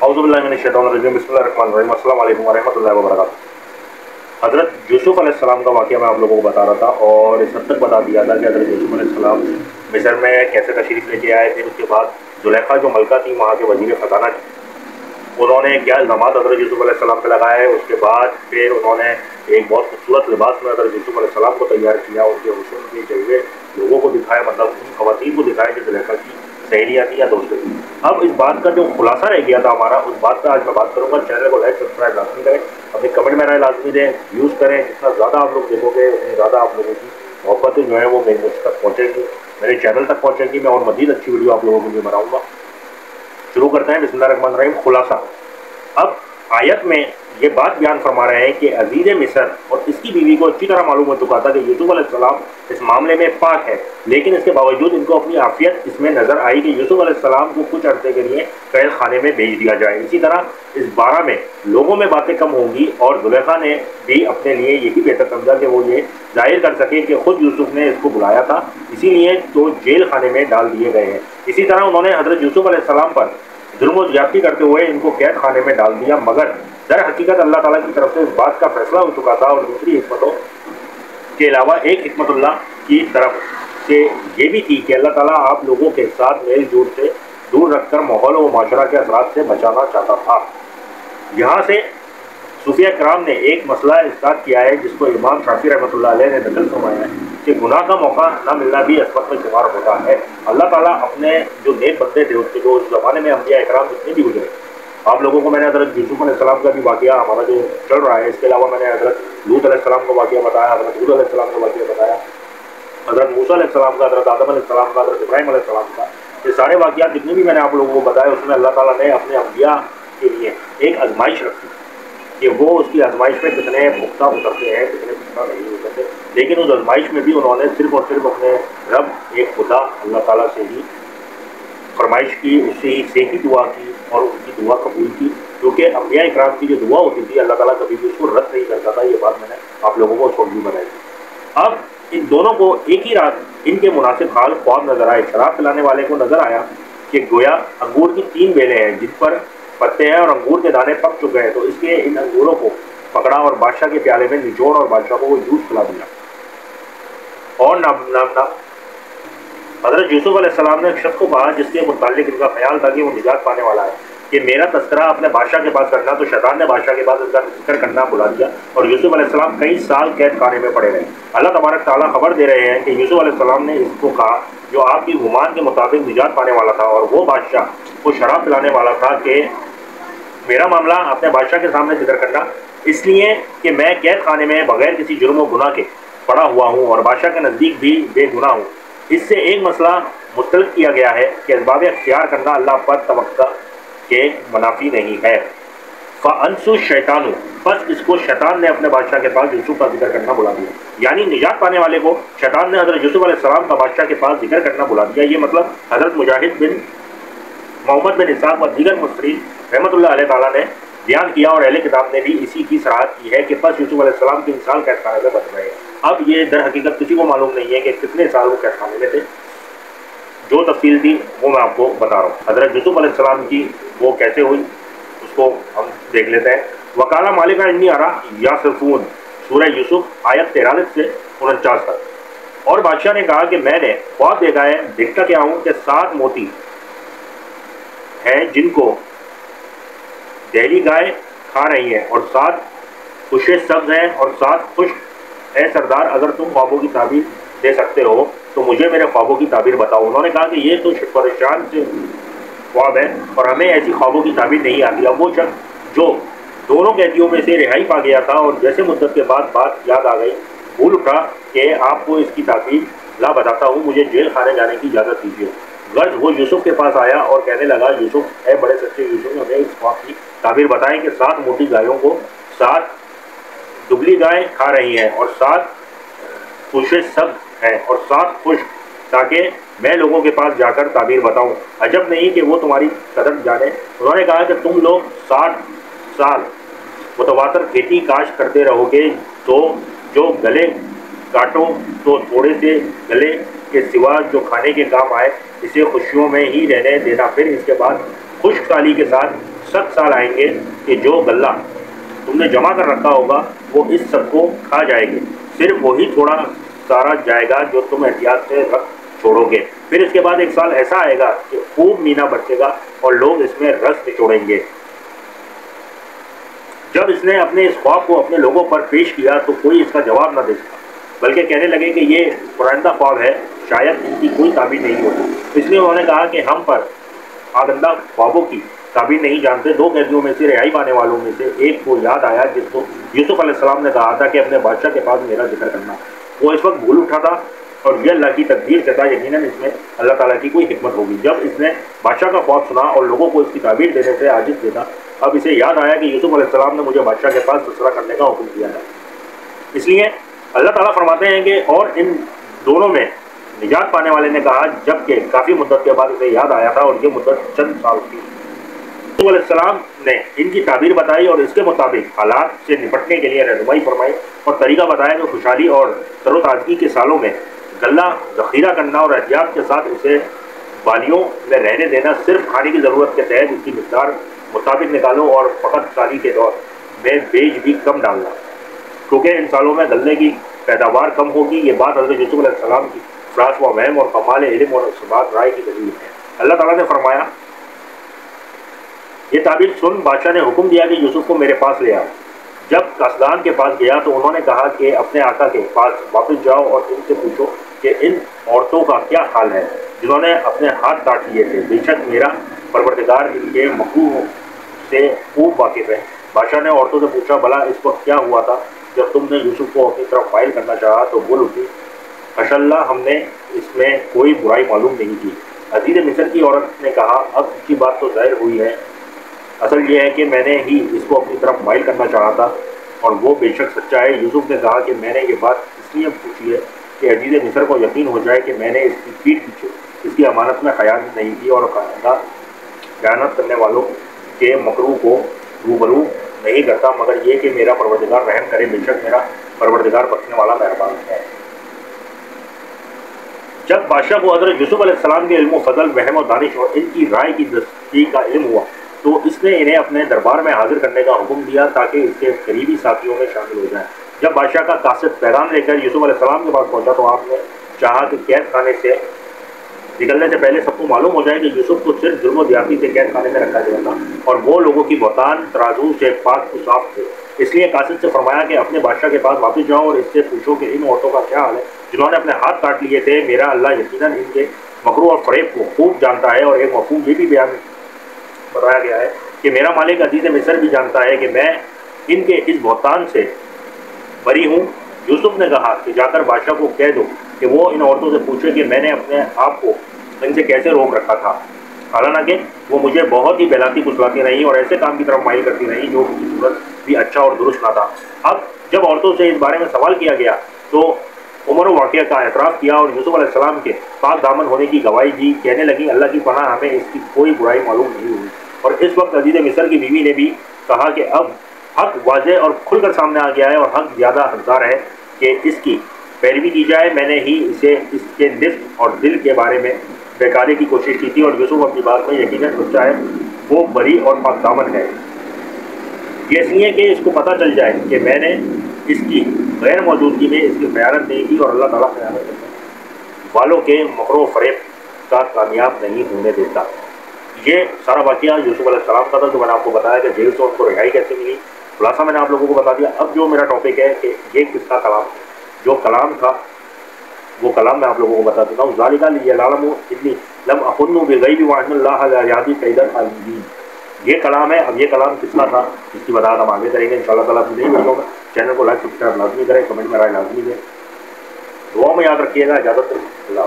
औज़ुबिल्लाहि बिस्मिल्लाहिर्रहमानिर्रहीम अस्सलाम वालेकुम वरहमतुल्लाहि वबरकातुहू। हज़रत यूसुफ़ अलैहिस्सलाम का वाक़या मैं आप लोगों को बता रहा था और इस हद तक बता दिया था कि हज़रत यूसुफ़ अलैहिस्सलाम मिस्र में कैसे तशरीफ़ लेके आए। फिर उसके बाद ज़ुलेखा जो मलका थी वहाँ के वज़ीर ख़ज़ाना थी, उन्होंने क्या इल्ज़ामात हज़रत यूसुफ़ अलैहिस्सलाम पे लगाए। उसके बाद फिर उन्होंने एक बहुत खूबसूरत लिबास में हज़रत यूसुफ़ अलैहिस्सलाम को तैयार किया, उनके हुस्न के जलवे लोगों को दिखाए, मतलब उन ख़वातीन को दिखाए जो ज़ुलेखा की सहेलियाँ थी या दोस्त थी। अब इस बात का जो खुलासा रह गया था हमारा, उस बात का आज मैं बात करूँगा। चैनल को लाइक सब्सक्राइब लाजमी करें, अपने कमेंट में राय लाजमी दें, व्यूज़ करें। जितना ज़्यादा आप लोग देखोगे उतनी ज़्यादा आप लोगों की मोहब्बतें जो है वो मेरे मुझ तक पहुँचेगी, मेरे चैनल तक पहुँचेगी। मैं और मज़ीद अच्छी वीडियो आप लोगों के लिए बनाऊँगा। शुरू करते हैं। बिस्मिल्लाहिर्रहमानिर्रहीम। खुलासा। अब आयत में ये बात बयान फरमा रहे हैं कि अजीज़ मिस्र और इसकी बीवी को अच्छी तरह मालूम हो चुका था कि यूसुफ़ अलैहिस्सलाम इस मामले में पाक है, लेकिन इसके बावजूद इनको अपनी आफियत इसमें नज़र आई कि यूसुफ़ अलैहिस्सलाम को कुछ अरसे के लिए कैद खाने में भेज दिया जाए। इसी तरह इस बारे में लोगों में बातें कम होंगी और ज़ुलेखा ने भी अपने लिए यही बेहतर समझा कि वो ये जाहिर कर सके कि खुद यूसुफ़ ने इसको बुलाया था, इसीलिए तो जेल खाने में डाल दिए गए हैं। इसी तरह उन्होंने हज़रत यूसुफ़ अलैहिस्सलाम पर जुल्म और ज़्यादती करते हुए इनको कैद खाने में डाल दिया, मगर दर हकीकत अल्लाह ताला की तरफ से इस बात का फैसला हो चुका था। और दूसरी हिकमतों के अलावा एक हिकमतुल्लाह की तरफ से ये भी थी कि अल्लाह ताला आप लोगों के साथ मेल जोल से दूर रखकर माहौल व माशरा के असरात से बचाना चाहता था। यहाँ से सूफिया कराम ने एक मसला इस्ताद किया है जिसको इमाम शाफी रहमतुल्लाह अलैह ने नकल फरमाया है कि गुनाह का मौका न मिलना भी असमत में शुमार होता है। अल्लाह ताला अपने जो नेक बंदे थे उसके जो उस ज़माने में अंबिया इकराम जितने भी गुजरे, आप लोगों को मैंने हज़रत यूसुफ़ अलैहिस्सलाम का भी वाक़या हमारा जो चल रहा है, इसके अलावा मैंने हज़रत लूत अलैहिस्सलाम का वाक़या बताया, हज़रत हूद अलैहिस्सलाम का वाक़या बताया, हज़रत मूसा अलैहिस्सलाम का, हज़रत आदम अलैहिस्सलाम का, हज़रत इब्राहीम अलैहिस्सलाम का। ये सारे वाक़यात जितने भी मैंने आप लोगों को बताया उसमें अल्लाह ताला ने अपने अंबिया के लिए एक आजमाइश रखी कि वो उसकी आजमाइश में कितने पुख्ता उतरते हैं, कितने पुख्ता नहीं उतरते। लेकिन उस आजमाइश में भी उन्होंने सिर्फ और सिर्फ अपने रब एक खुदा अल्लाह ताला से ही फरमाइश की, उससे ही दुआ की और उनकी दुआ कबूल की, क्योंकि अंबिया इकराम की जो दुआ होती थी अल्लाह ताला कभी भी उसको रद्द नहीं करता था। ये बात मैंने आप लोगों को छोड़ दी बताई। अब इन दोनों को एक ही रात इनके मुनासिब हाल ख्वाब नजर आए। शराब पिलाने वाले को नजर आया कि गोया अंगूर की 3 बेलें हैं जिन पर पत्ते हैं और अंगूर के दाने पक चुके हैं, तो इसलिए इन अंगूरों को पकड़ा और बादशाह के प्याले में निचोड़ और बादशाह को वो जूस पिला दिया। और हज़रत यूसुफ़ अलैहिस्सलाम ने एक शख्स को कहा जिसके मुताल्लिक इनका ख्याल था कि वो निजात पाने वाला है कि मेरा तस्करा अपने बादशाह के पास करना। तो शैतान ने बादशाह के पास इसका जिक्र करना बुला दिया और यूसुफ़ अलैहिस्सलाम कई साल कैद खाने में पड़े रहे। अल्लाह तबारक ताला खबर दे रहे हैं कि यूसुफ़ अलैहिस्सलाम ने इसको कहा जो आपकी गुमान के मुताबिक निजात पाने वाला था और वो बादशाह को शराब पिलाने वाला था कि मेरा मामला अपने बादशाह के सामने जिक्र करना, इसलिए कि मैं कैद खाने में बगैर किसी जुर्म और गुनाह के पड़ा हुआ हूँ और बादशाह के नज़दीक भी बेगुनाह हूँ। इससे एक मसला मुस्तलक किया गया है कि असबाब अख्तियार करना अल्लाह पर तवक्का के मुनाफी नहीं है। फ़अनसु शैतानु, बस इसको शैतान ने अपने बादशाह के पास यूसुफ का जिक्र करना बुला दिया। यानी निजात पाने वाले को शैतान ने हज़रत यूसुफ अलैहिस्सलाम का बादशाह के पास जिक्र करना बुला दिया। ये मतलब हज़रत मुजाहिद बिन मोहम्मद बिन इसाक व दीगर मुफस्सिरीन रहमतुल्लाह अलैह ताला ने बयान किया और अहले किताब ने भी इसी की सराहत की है कि बस यूसुफ अलैहिस्सलाम 3 साल कैद खाने में बच रहे हैं। अब ये दर हकीकत किसी को मालूम नहीं है कि कितने साल वो कैद खाने में थे। जो तफसील थी वो मैं आपको बता रहा हूँ। हज़रत यूसुफ अलैहिस्सलाम की वो कैसे हुई उसको हम देख लेते हैं। वकाला मालिका इन्नी अरा या सिरफून, सूरह यूसुफ आयत 43 से 49 तक। और बादशाह ने कहा कि मैंने ख्वाब देखा है, देखता क्या हूँ कि 7 मोती हैं जिनको दहली गाय खा रही है और 7 खुशे सब्ज हैं और 7 खुश्क है। सरदार अगर तुम ख्वाबों की ताबीर दे सकते हो तो मुझे मेरे ख्वाबों की ताबीर बताओ। उन्होंने कहा कि ये तो परेशान से ख्वाब है और हमें ऐसी ख्वाबों की ताबीर नहीं आती। अब वो शख्स जो दोनों कैदियों में से रिहाई पा गया था और जैसे मुद्दत के बाद बात याद आ गई, भूल उठा कि आपको इसकी ताबीर ला बताता हूँ, मुझे जेल खाने जाने की इजाज़त दीजिए। गर्ज वो यूसुफ के पास आया और कहने लगा, यूसुफ है बड़े सच्चे यूसुफ, हमें इस ख्वाब की ताबीर बताएं कि 7 मोटी गायों को 7 दुबली गाय खा रही हैं और 7 खुशे सब हैं और 7 खुश, ताकि मैं लोगों के पास जाकर ताबीर बताऊं। अजब नहीं कि वो तुम्हारी कदर जाने। उन्होंने कहा कि तुम लोग 60 साल मुतवातर खेती काश करते रहोगे, तो जो गले काटो तो थोड़े से गले के सिवा जो खाने के काम आए इसे खुशियों में ही रहने देना। फिर इसके बाद खुश्क साली के साथ सख्त साल आएंगे कि जो गल्ला तुमने जमा कर रखा होगा वो इस सब को खा जाएंगे, सिर्फ वही थोड़ा सारा जाएगा जो तुम एहतियात से रख छोड़ोगे। फिर इसके बाद एक साल ऐसा आएगा कि खूब मीना बरसेगा और लोग इसमें रस निचोड़ेंगे। जब इसने अपने इस ख्वाब को अपने लोगों पर पेश किया तो कोई इसका जवाब न दे सका, बल्कि कहने लगे कि ये पुराना ख्वाब है, शायद इनकी कोई ताबीर नहीं होती। इसलिए उन्होंने कहा कि हम पर आगंदा ख्वाबों की ताबीर नहीं जानते। दो कैदियों में से रिहाई पाने वालों में से एक को याद आया जिसको यूसुफ अलैहिस्सलाम ने कहा था कि अपने बादशाह के पास मेरा जिक्र करना। वो इस वक्त भूल उठा था और ये अल्लाह की तकदीर से था, यकीनन इसमें अल्लाह ताला की कोई हिकमत होगी। जब इसने बादशाह का ख्वाब सुना और लोगों को इसकी ताबीर देने से आजिज़ देखा, अब इसे याद आया कि यूसुफ अलैहिस्सलाम ने मुझे बादशाह के पास तस्करा करने का हुक्म दिया था। इसलिए अल्लाह ताला फरमाते हैं कि और इन दोनों में निजात पाने वाले ने कहा, जबकि काफ़ी मुद्दत के बाद इसे याद आया था और ये मुद्दत चंद साल थी। यूसुफ अलैहिस्सलाम ने इनकी ताबीर बताई और इसके मुताबिक हालात से निपटने के लिए रहनुमाई फरमाई और तरीका बताया कि खुशहाली और तरोताज़गी के सालों में गल्ला ज़ख़ीरा करना और एहतियात के साथ उसे बालियों में रहने देना, सिर्फ खाने की ज़रूरत के तहत इसकी मिक़दार मुताबिक निकालो और फ़कत साली के दौर में बेच भी कम डालना, क्योंकि इन सालों में गल्ले की पैदावार कम होगी। ये बात हज़रत यूसुफ अलैहिस्सलाम की फ़रास व वहम और कमाल इल्म और सबात राय की दलील है। अल्लाह ताला ने फरमाया, ये ताबीर सुन बादशाह ने हुक्म दिया कि यूसुफ को मेरे पास ले आओ। जब कसदान के पास गया तो उन्होंने कहा कि अपने आका के पास वापस जाओ और इनसे पूछो कि इन औरतों का क्या हाल है जिन्होंने अपने हाथ काट लिए थे। बेशक मेरा परवरदिगार इनके मकरूह से खूब वाकिफ़ है। बादशाह ने औरतों से पूछा, भला इस वक्त क्या हुआ था जब तुमने यूसुफ को अपनी तरफ फाइल करना चाहा? तो बोल उठी, माशाअल्लाह हमने इसमें कोई बुराई मालूम नहीं की। अजीज़ मिस्र की औरत ने कहा, अब इसकी बात तो ज़ाहिर हुई है, असल ये है कि मैंने ही इसको अपनी तरफ माइल करना चाहा था और वो बेशक सच्चा है। यूसुफ ने कहा कि मैंने ये बात इसलिए पूछी है कि अजीज़ मिस्र को यकीन हो जाए कि मैंने इसकी पीठ पीछे इसकी अमानत में खयानत नहीं की और खयानत करने वालों के मकरू को रूबरू नहीं करता, मगर ये कि मेरा परवरदिगार रहम करे, बेशक मेरा परवरदिगार बख्शने वाला मेहरबान है। जब बादशाह को हज़रत यूसुफ अलैहिस्सलाम के इल्म फजल वहम और दानिश और इनकी राय की दस्ती का इल्म हुआ तो इसने इन्हें अपने दरबार में हाजिर करने का हुक्म दिया ताकि इसके करीबी साथियों में शामिल हो जाएं। जब बादशाह का कासिद पैगाम लेकर यूसुफ अलैहिस्सलाम के पास पहुंचा तो आपने चाहा कि कैद खाने से निकलने से पहले सबको मालूम हो जाए कि यूसुफ को सिर्फ जुर्म और ज्यादती से कैद खाने में रखा जाएगा और वो लोगों की बहतान तराजू से पाक तो साफ थे। इसलिए कासिद से फरमाया कि अपने बादशाह के पास वापस जाओ और इससे पूछो कि इन औरतों का क्या हाल है जिन्होंने अपने हाथ काट लिए थे। मेरा अल्लाह यकीनन इनके मकरू और फरेब को खूब जानता है। और एक मफहूम ये भी बयान बताया गया है कि मेरा मालिक अजीज़ मिस्र भी जानता है कि मैं इनके इस बहतान से बरी हूँ। यूसुफ ने कहा कि जाकर बादशाह को कह दो कि वो इन औरतों से पूछे कि मैंने अपने आप को इनसे कैसे रोक रखा था, हालांकि वो मुझे बहुत ही बहलाती फुसलाती रही और ऐसे काम की तरफ माइल करती रही जो उनकी सूरत भी अच्छा और दुरुस्त ना था। अब जब औरतों से इस बारे में सवाल किया गया तो उमर वाक़या का एतराफ़ किया और यूसुफ अलैहिस्सलाम के पाक दामन होने की गवाही दी। कहने लगी, अल्लाह की पनाह हमें इसकी कोई बुराई मालूम नहीं हुई। और इस वक्त अजीज़ मिस्र की बीवी ने भी कहा कि अब हक़ वाज़ेह और खुलकर सामने आ गया है और हक़ ज़्यादा हक़दार है कि इसकी पैरवी की जाए। मैंने ही इसे इसके निफ्स और दिल के बारे में बेकारे की कोशिश की थी और यूसुफ अपनी बात में यकीनन सच्चा है, वो बरी और पाक दामन है। ये इसलिए कि इसको पता चल जाए कि मैंने इसकी गैर मौजूदगी में इसकी खयानत नहीं की और अल्लाह ताला खयानत करने वालों के मकरो फरेब का कामयाब नहीं होने देता। ये सारा वाक़या यूसुफ अलैहिस्सलाम का था जो मैंने आपको बताया कि जेल से उनको रिहाई कैसे मिली। खुलासा मैंने आप लोगों को बता दिया। अब जो मेरा टॉपिक है कि ये किसका कलाम है, जो कलाम था वो कलाम मैं आप लोगों को बता देता हूँ। ज़ालिका लियअलमू इन्नी लम अकुन्नु बिग़ैबि व अन्नल्लाह ला यहदी कैदल ज़ालिमीन। ये कलाम है। अब ये कलाम किसका था इसकी वजाहत हम आगे करेंगे इंशाअल्लाह ताला। अपनी नई वीडियो में चैनल को लाइक सब्सक्राइब लाजमी करें, कमेंट में राय लाजमी दें, दुआ में याद रखिएगा। इजाज़त। अल्लाह।